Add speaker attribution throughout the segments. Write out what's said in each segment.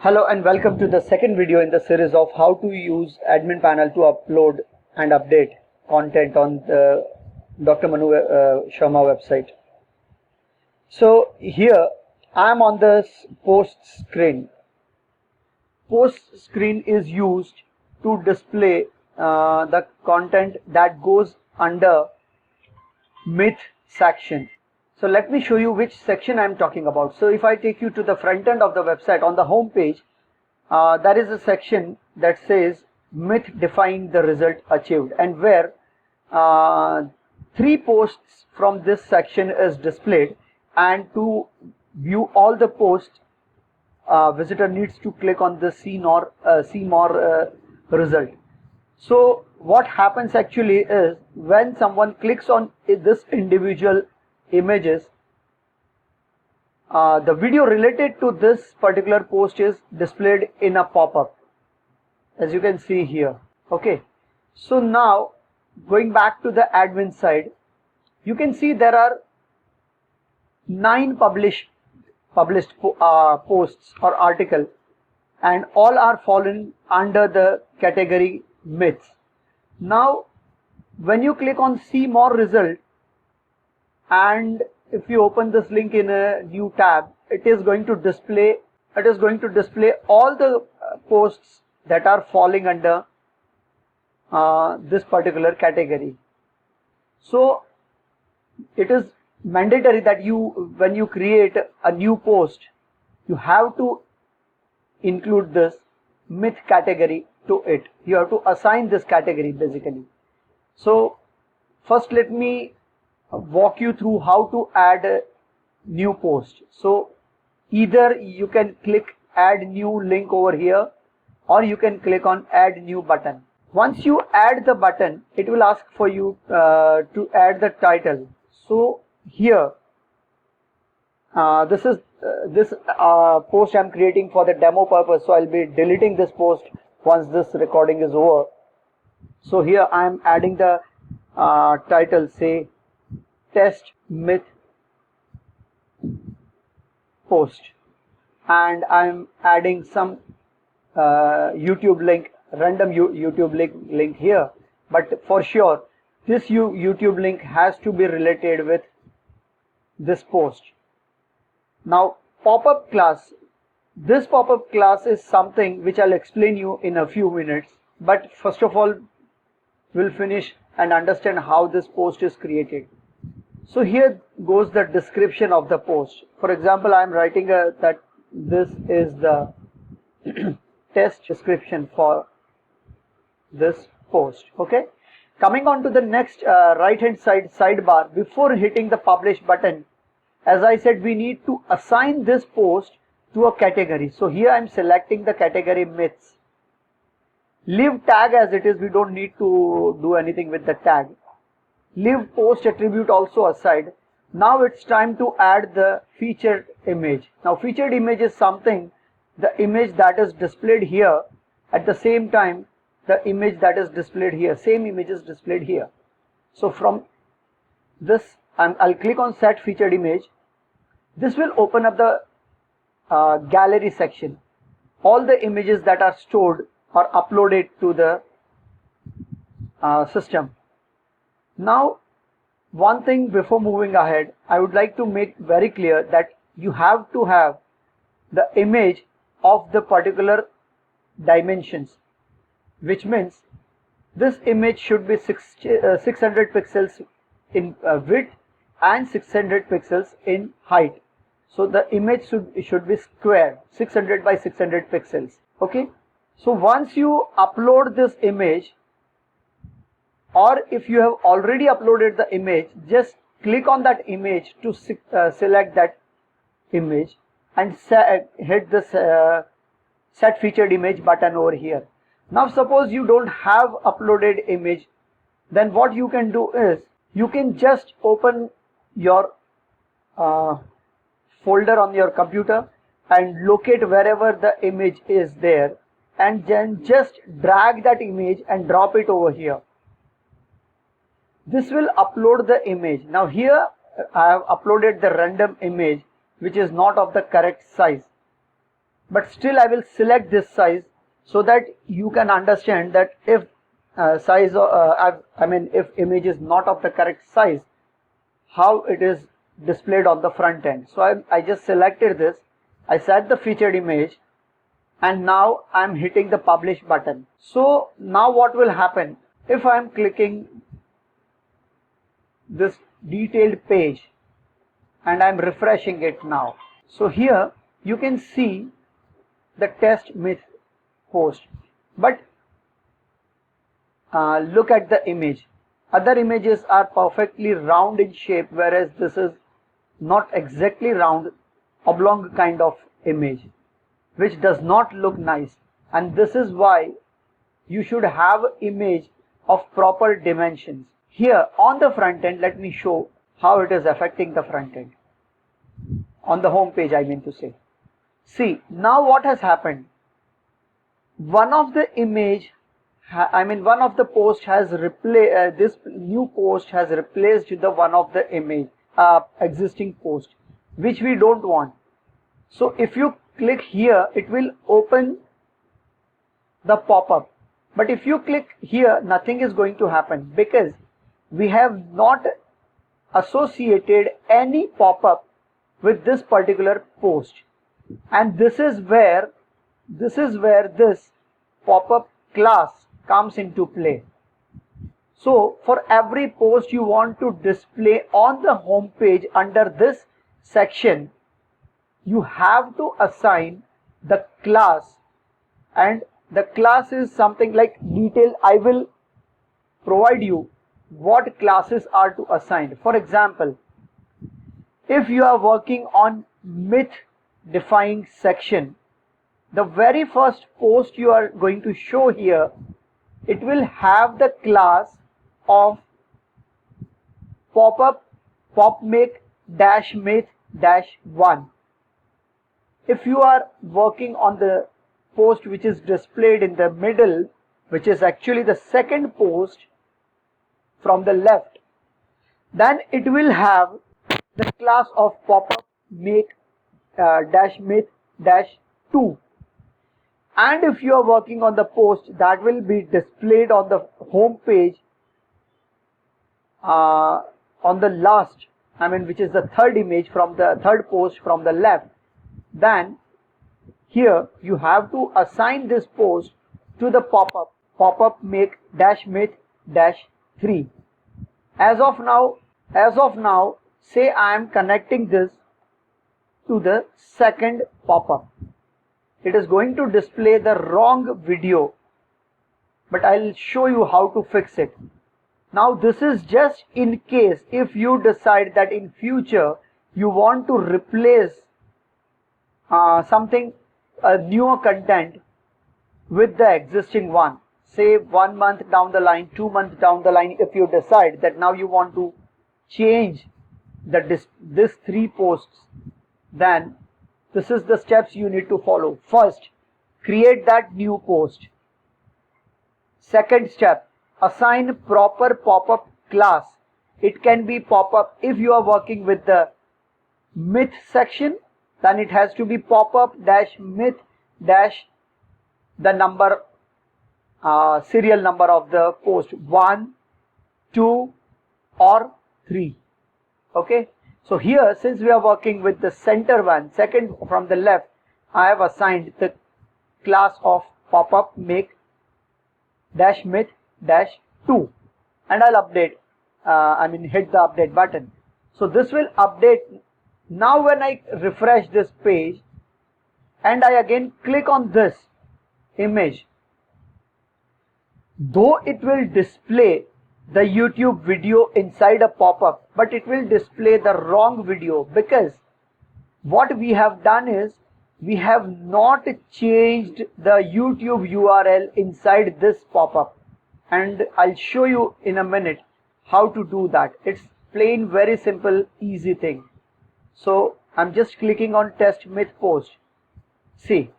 Speaker 1: Hello and welcome to the second video in the series of how to use admin panel to upload and update content on the Dr. Manu Sharma website. So here I am on this post screen. Post screen is used to display the content that goes under myth section. So let me show you which section I am talking about. So if I take you to the front end of the website, on the home page, there is a section that says myth define the result achieved, and where 3 posts from this section is displayed, and to view all the posts, visitor needs to click on the see more result. So what happens actually is, when someone clicks on this individual images, the video related to this particular post is displayed in a pop-up, as you can see here. Okay, so now going back to the admin side, you can see there are 9 published posts or article, and all are fallen under the category myths. Now when you click on see more result, and if you open this link in a new tab, it is going to display all the posts that are falling under this particular category. So it is mandatory that when you create a new post, you have to include this myth category to it. You have to assign this category basically. So first let me walk you through how to add a new post. So either you can click add new link over here, or you can click on add new button. Once you add the button, it will ask for you to add the title. So here this is this post I am creating for the demo purpose, so I'll be deleting this post once this recording is over. So here I am adding the title, say test myth post, and I'm adding some YouTube link, random YouTube link here, but for sure this YouTube link has to be related with this post. Now pop-up class, this pop-up class is something which I'll explain you in a few minutes, but first of all we'll finish and understand how this post is created. So here goes the description of the post. For example, I am writing that this is the test description for this post. Okay, coming on to the next right hand side sidebar, before hitting the publish button, as I said, we need to assign this post to a category. So here I am selecting the category myths. Leave tag as it is, we don't need to do anything with the tag. Leave post attribute also aside. Now it's time to add the featured image. Now featured image is something, the image that is displayed here, at the same time the image that is displayed here, same image is displayed here. So from this I'll click on set featured image. This will open up the gallery section. All the images that are stored or uploaded to the system. Now one thing before moving ahead, I would like to make very clear that you have to have the image of the particular dimensions, which means this image should be 600 pixels in width and 600 pixels in height. So the image should be square, 600 by 600 pixels. Okay, so once you upload this image, or if you have already uploaded the image, just click on that image to select that image and hit this set featured image button over here. Now suppose you don't have uploaded image, then what you can do is, you can just open your folder on your computer and locate wherever the image is there, and then just drag that image and drop it over here. This will upload the image. Now here I have uploaded the random image which is not of the correct size. but still I will select this size so that you can understand that if if image is not of the correct size, how it is displayed on the front end. So I just selected this, I set the featured image, and now I'm hitting the publish button. So now what will happen if I'm clicking this detailed page and I'm refreshing it now? So here you can see the test myth post, but look at the image. Other images are perfectly round in shape, whereas this is not exactly round, oblong kind of image, which does not look nice. And this is why you should have image of proper dimensions. Here on the front end, let me show how it is affecting the front end. On the home page, I mean to say. See, now what has happened? One of the image, one of the post has replaced, this new post has replaced the one of the image, existing post, which we don't want. So if you click here, it will open the pop-up. But if you click here, nothing is going to happen because we have not associated any pop-up with this particular post. And this is where this pop-up class comes into play. So for every post you want to display on the home page under this section, you have to assign the class, and the class is something like detail. I will provide you what classes are to assign. For example, if you are working on myth defying section, the very first post you are going to show here, it will have the class of pop-up popmake dash myth dash 1. If you are working on the post which is displayed in the middle, which is actually the second post from the left, then it will have the class of pop-up make dash myth dash 2. And if you are working on the post that will be displayed on the home page on the last, which is the third image from the third post from the left, then here you have to assign this post to the pop-up make dash myth dash 3. As of now, say I am connecting this to the second pop-up. It is going to display the wrong video, but I'll show you how to fix it. Now this is just in case if you decide that in future you want to replace newer content with the existing one. Say 1 month down the line, 2 months down the line, if you decide that now you want to change this 3 posts, then this is the steps you need to follow. First, create that new post. Second step, assign proper pop-up class. It can be pop-up. If you are working with the myth section, then it has to be pop-up dash myth dash the number, serial number of the post, 1, 2 or 3. Okay. So here, since we are working with the center one, second from the left, I have assigned the class of pop-up make dash myth dash 2, and I'll update, hit the update button. So this will update. Now when I refresh this page and I again click on this image, though it will display the YouTube video inside a pop-up, but it will display the wrong video, because what we have done is we have not changed the YouTube URL inside this pop-up, and I'll show you in a minute how to do that. It's plain very simple easy thing. So I'm just clicking on test myth post. See,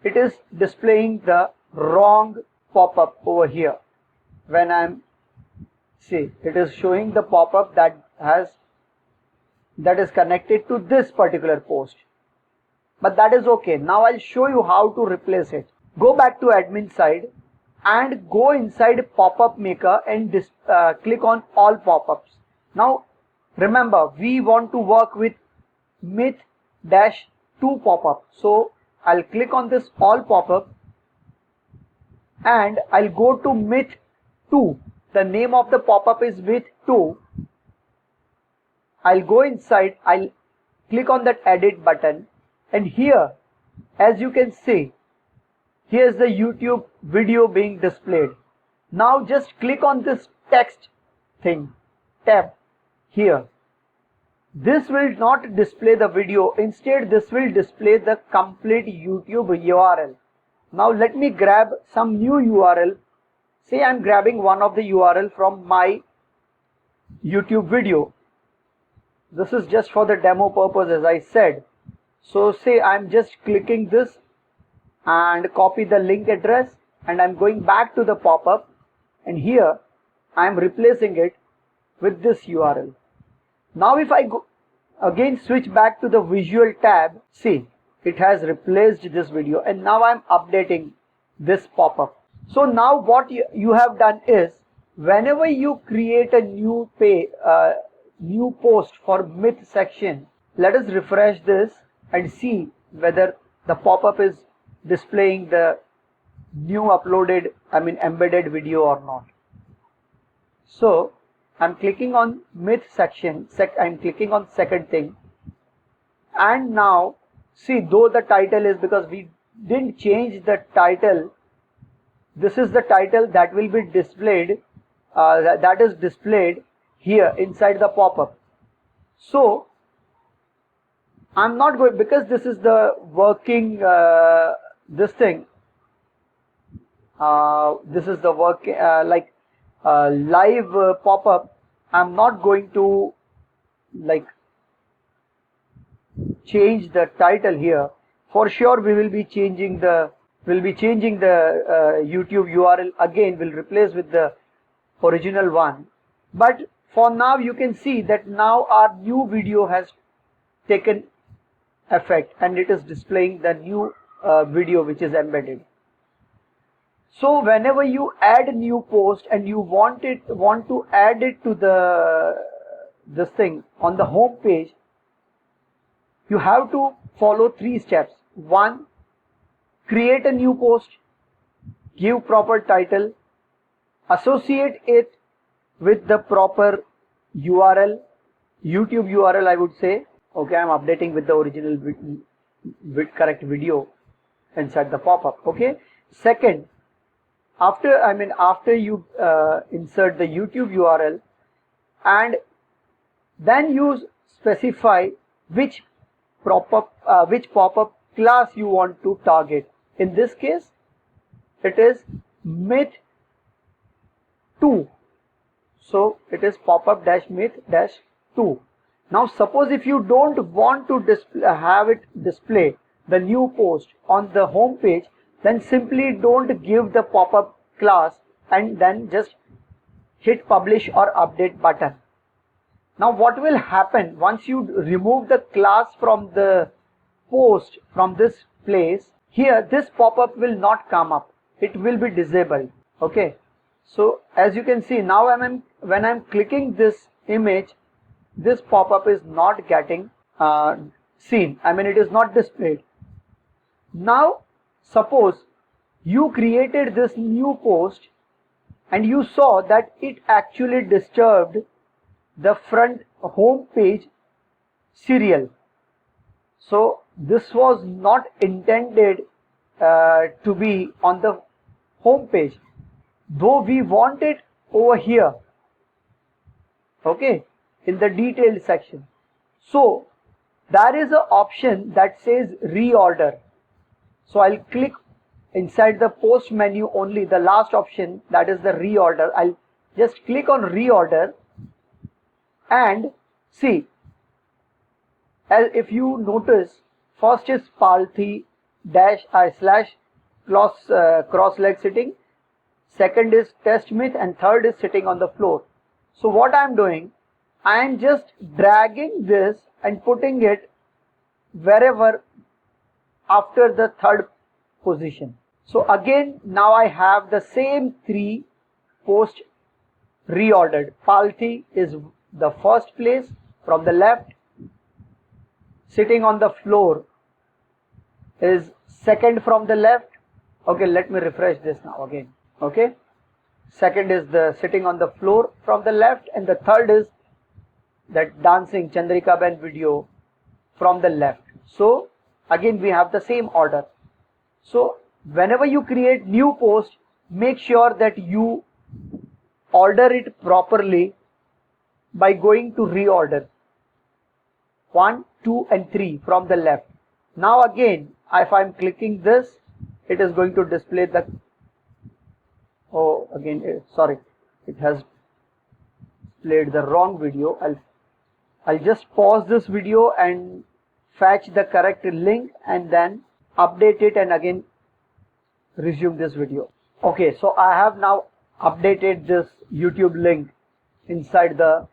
Speaker 1: it is displaying the wrong pop-up over here. When it is showing the pop-up that is connected to this particular post. but that is okay. Now I'll show you how to replace it. Go back to admin side and go inside pop-up maker and click on all pop-ups. Now remember, we want to work with myth-2 pop-up. So I'll click on this all pop-up and I'll go to myth 2. The name of the pop-up is myth 2. I'll go inside, I'll click on that edit button, and here, as you can see, here's the YouTube video being displayed. Now just click on this text thing, tab here. This will not display the video, instead this will display the complete YouTube URL. Now let me grab some new URL. Say I'm grabbing one of the URL from my YouTube video. This is just for the demo purpose, as I said. So say I'm just clicking this and copy the link address, and I'm going back to the pop-up, and here I'm replacing it with this URL. Now if I go again, switch back to the visual tab, see, it has replaced this video, and now I'm updating this pop-up. So now what you have done is, whenever you create a new new post for myth section, let us refresh this and see whether the pop-up is displaying the new uploaded, embedded video or not. So I'm clicking on myth section, I'm clicking on second thing, and now see, though the title is, because we didn't change the title, this is the title that will be displayed, that is displayed here inside the pop-up. So I'm not going, because this is the working this thing, this is the work live pop-up. I'm not going to change the title here. For sure we will be changing the YouTube URL again, will replace with the original one. But for now you can see that now our new video has taken effect and it is displaying the new video which is embedded. So whenever you add a new post and you want to add it to this thing on the home page, you have to follow 3 steps. 1, create a new post, give proper title, associate it with the proper URL, YouTube URL I would say. Okay, I'm updating with the original correct video inside the pop-up. Okay. Second, after you insert the YouTube URL, and then you specify which pop-up class you want to target. In this case, it is myth 2. So it is pop-up myth 2. Now suppose if you don't want to have it display the new post on the home page, then simply don't give the pop-up class and then just hit publish or update button. Now what will happen once you remove the class from the post from this place? Here this pop-up will not come up, it will be disabled. Okay, so as you can see now, when I'm clicking this image, this pop-up is not getting seen, it is not displayed. Now suppose you created this new post and you saw that it actually disturbed the front home page serial. So this was not intended to be on the home page, though we want it over here, okay, in the detailed section. So there is an option that says reorder. So I'll click inside the post menu only, the last option, that is the reorder. I'll just click on reorder and see, as if you notice, first is Palthi cross leg sitting, second is test myth, and third is sitting on the floor. So what I'm doing, I am just dragging this and putting it wherever after the third position. So again, now I have the same 3 posts reordered. Palti is the first place from the left. Sitting on the floor is second from the left. Okay, let me refresh this now again. Okay, second is the sitting on the floor from the left, and the third is that dancing Chandrika Ben video from the left. So again we have the same order. So whenever you create new post, make sure that you order it properly by going to reorder 1, 2 and 3 from the left. Now again, if I'm clicking this, it is going to display the sorry, it has played the wrong video. I'll just pause this video and fetch the correct link and then update it and again resume this video. Okay, so I have now updated this YouTube link inside the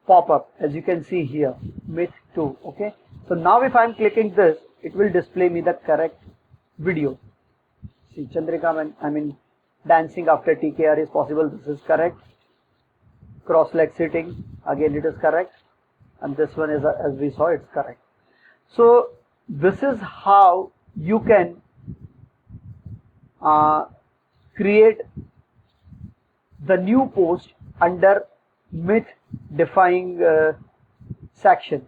Speaker 1: pop-up, as you can see here, Myth 2. Okay, so now if I'm clicking this, it will display me the correct video. See, Chandrika, I mean dancing after TKR is possible. This is correct. Cross leg sitting, again it is correct, and this one is, as we saw, it's correct. So this is how you can create the new post under myth defying section.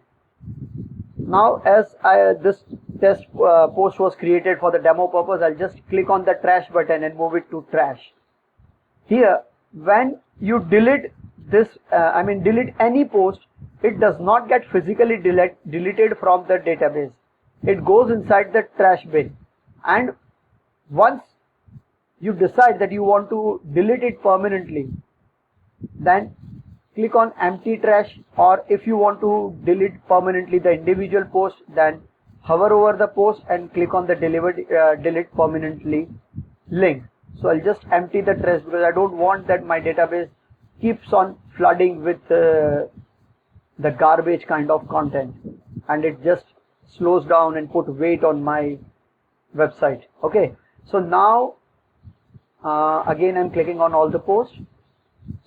Speaker 1: Now as this test post was created for the demo purpose, I'll just click on the trash button and move it to trash. Here, when you delete this, delete any post, it does not get physically deleted from the database. It goes inside the trash bin, and once you decide that you want to delete it permanently, then click on empty trash, or if you want to delete permanently the individual post, then hover over the post and click on the delete permanently link. So I'll just empty the trash because I don't want that my database keeps on flooding with the garbage kind of content, and it just slows down and put weight on my website. Okay, so now again I'm clicking on all the posts.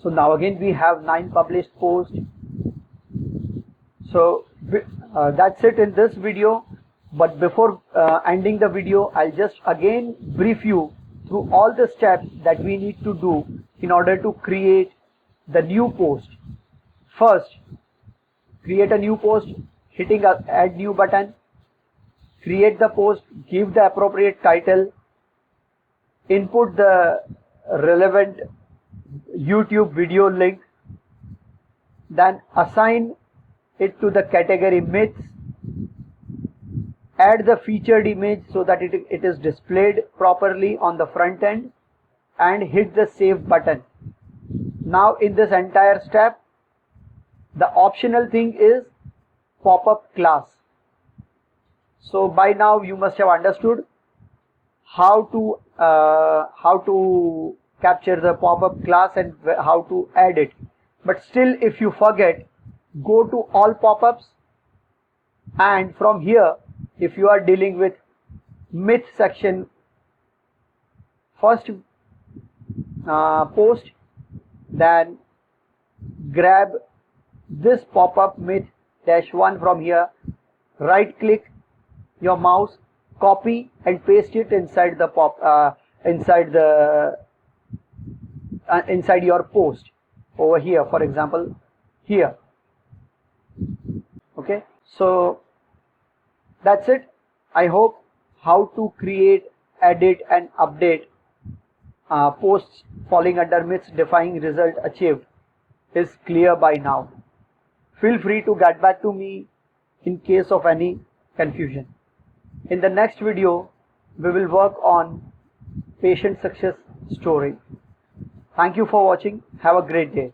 Speaker 1: So now again we have 9 published posts. So that's it in this video. But before ending the video, I'll just again brief you through all the steps that we need to do in order to create the new post. First, create a new post, hitting a add new button, create the post, give the appropriate title, input the relevant YouTube video link, then assign it to the category myths, add the featured image so that it is displayed properly on the front end, and hit the save button. Now in this entire step, the optional thing is pop-up class. So by now you must have understood how to capture the pop-up class and how to add it. But still, if you forget, go to all pop-ups, and from here, if you are dealing with myth section, first post, then grab this pop-up myth-1 from here, right click your mouse, copy and paste it inside the inside your post over here, for example here. Okay, so that's it. I hope how to create, edit and update posts falling under myths defying result achieved is clear by now. Feel free to get back to me in case of any confusion. In the next video, we will work on patient success story. Thank you for watching. Have a great day.